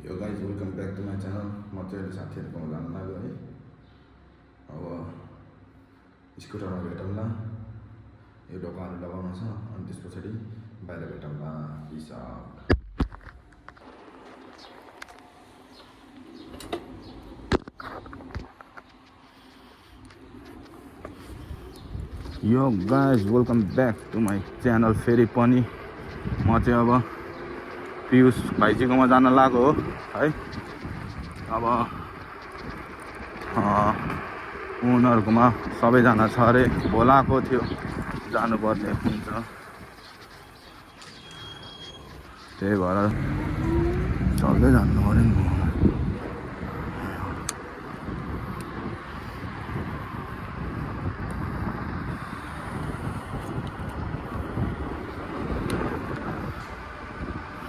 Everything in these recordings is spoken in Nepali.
Yo guys, welcome back to my channel. म चाहिँ अहिले साथीहरुकोमा जान लाग्यो है। अब स्कुटरमा भेटौँला। यो ढोकाहरु लगाउनु छ अनि त्यसपछि बाहिर भेटौँला। Peace out. Yo guys, welcome back to my channel फेरि पनि म चाहिँ अब पियुष भाइजीकोमा जान लाग्यो हो है। अब उनीहरुकोमा सबैजना छ रे, बोलाएको थियो, जानुपर्ने हुन्छ, त्यही भएर चल्दै जानु पर्यो नि।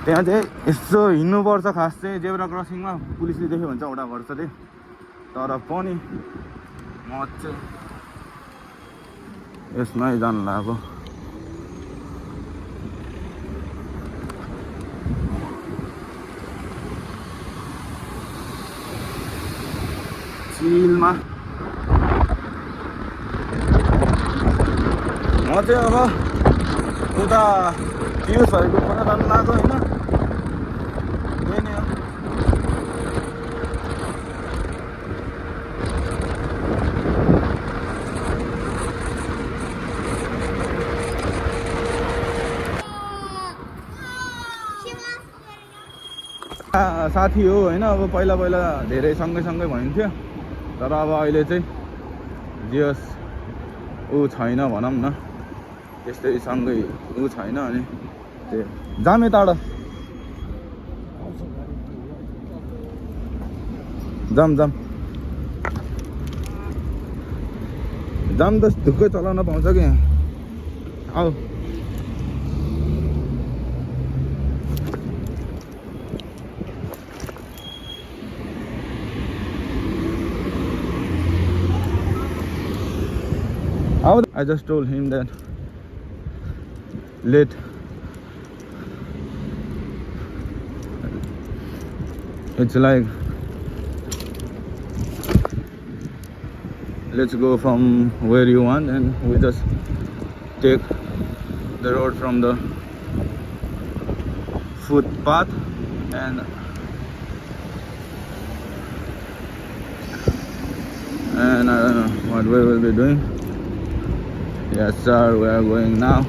त्यहाँ चाहिँ यसो हिँड्नुपर्छ, खास चाहिँ जेब्रा क्रसिङमा पुलिसले देख्यो भने चाहिँ औडा गर्छ रे। तर पनि म चाहिँ यसमै जान लाग्यो। चिलमा म चाहिँ अब उता पियुषहरुको खोला जान लाग्यो हैन। साथी हो हैन। अब पहिला पहिला धेरै सँगै भइन्थ्यो, तर अब अहिले चाहिँ जियोस ऊ छैन भनौं न, त्यस्तै सँगै ऊ छैन। अनि त्यो जामे टाढा जाम त ढुक्कै चलाउन पाउँछ कि यहाँ। आऊ I just told him that it's like let's go from where you want, and we just take the road from the footpath, and I don't know what we will be doing. Yes sir, we are going now.